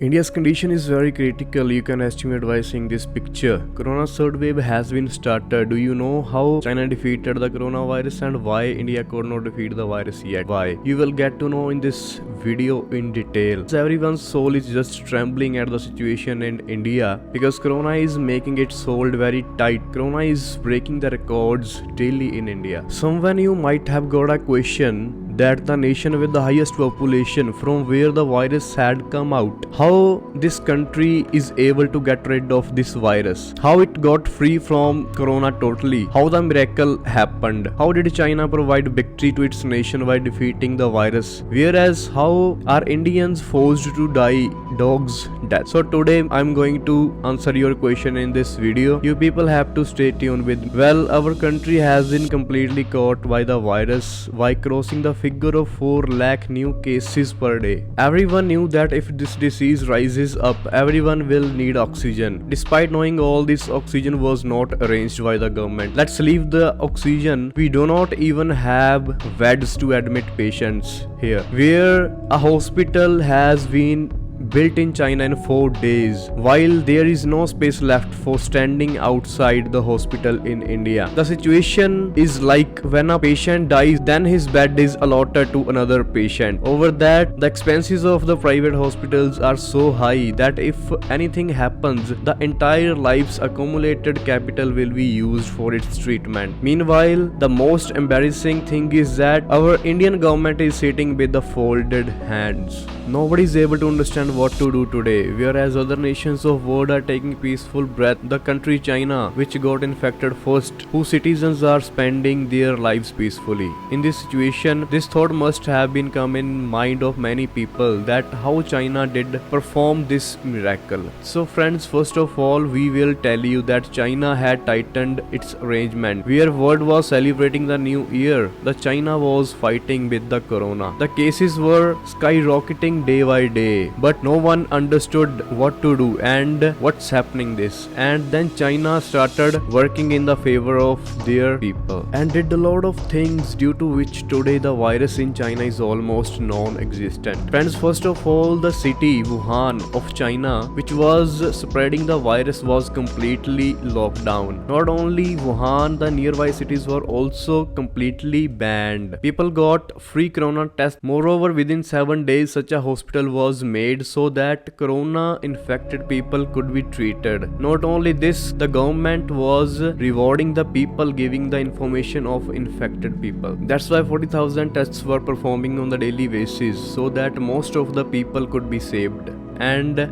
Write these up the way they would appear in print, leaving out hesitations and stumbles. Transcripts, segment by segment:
India's condition is very critical. You can estimate by seeing this picture. Corona's third wave has been started. Do you know how China defeated the coronavirus and why India could not defeat the virus yet? Why? You will get to know in this video in detail. Everyone's soul is just trembling at the situation in India because Corona is making its hold very tight. Corona is breaking the records daily in India. Someone you might have got a question that the nation with the highest population from where the virus had come out, how this country is able to get rid of this virus, how it got free from corona totally, how the miracle happened, how did China provide victory to its nation by defeating the virus, whereas how are Indians forced to die dogs death. So today I'm going to answer your question in this video. You people have to stay tuned with. Well, our country has been completely caught by the virus by crossing the figure of 4 lakh new cases per day. Everyone knew that if this disease rises up, everyone will need oxygen. Despite knowing all this, oxygen was not arranged by the government. Let's leave the oxygen. We do not even have beds to admit patients here, where a hospital has been built in China in 4 days, while there is no space left for standing outside the hospital in India. The situation is like when a patient dies, then his bed is allotted to another patient. Over that, the expenses of the private hospitals are so high that if anything happens, the entire life's accumulated capital will be used for its treatment. Meanwhile, the most embarrassing thing is that our Indian government is sitting with the folded hands. Nobody is able to understand what to do today, whereas other nations of world are taking peaceful breath. The country China, which got infected first, whose citizens are spending their lives peacefully. In this situation, this thought must have been come in mind of many people, that how China did perform this miracle. So friends, first of all, we will tell you that China had tightened its arrangement. Where world was celebrating the new year, the China was fighting with the corona. The cases were skyrocketing day by day, but no one understood what to do and what's happening this. And then China started working in the favor of their people and did a lot of things due to which today the virus in China is almost non-existent. Friends, first of all, the city Wuhan of China, which was spreading the virus, was completely locked down. Not only Wuhan, the nearby cities were also completely banned. People got free corona tests. Moreover, within 7 days, such a hospital was made so that corona infected people could be treated. Not only this, the government was rewarding the people giving the information of infected people. That's why 40,000 tests were performing on the daily basis so that most of the people could be saved. And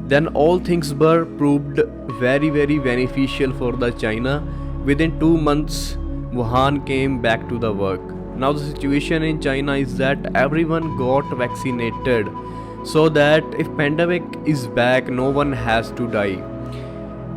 then all things were proved very beneficial for the China. Within 2 months, Wuhan came back to the work. Now the situation in China is that everyone got vaccinated so that if pandemic is back, no one has to die.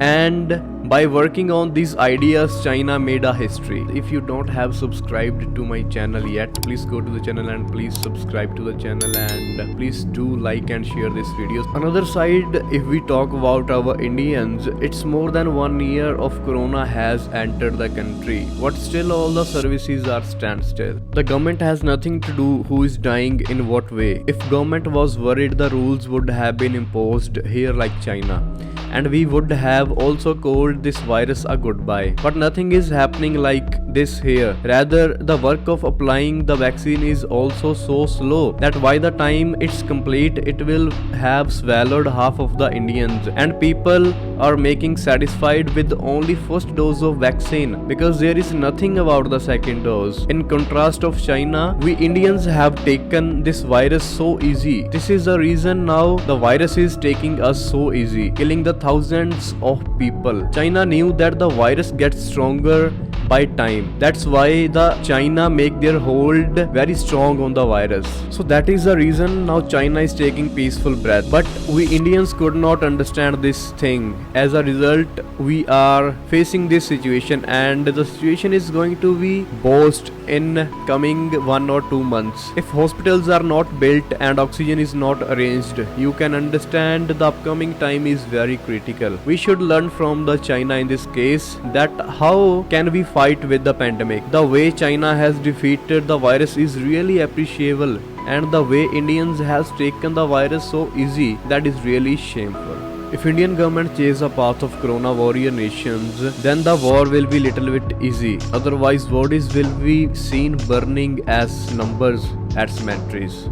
And by working on these ideas, China made a history. If you don't have subscribed to my channel yet, please go to the channel and please subscribe to the channel, and please do like and share this video. Another side, if we talk about our Indians, it's more than 1 year of corona has entered the country, but still all the services are standstill. The government has nothing to do who is dying in what way. If government was worried, the rules would have been imposed here like China, and we would have also called this virus a goodbye. But nothing is happening like this here. Rather, the work of applying the vaccine is also so slow that by the time it's complete, it will have swallowed half of the Indians, and people are making satisfied with only first dose of vaccine because there is nothing about the second dose. In contrast of China, we Indians have taken this virus so easy. This is the reason now the virus is taking us so easy, killing the thousands of people. China knew that the virus gets stronger by time. That's why the China make their hold very strong on the virus. So that is the reason now China is taking peaceful breath. But we Indians could not understand this thing. As a result, we are facing this situation, and the situation is going to be worst in coming 1 or 2 months. If hospitals are not built and oxygen is not arranged, you can understand the upcoming time is very critical. We should learn from the China in this case that how can we fight with the pandemic. The way China has defeated the virus is really appreciable. and the way Indians has taken the virus so easy, that is really shameful. If Indian government chase a path of corona warrior nations, then the war will be little bit easy. Otherwise, bodies will be seen burning as numbers at cemeteries.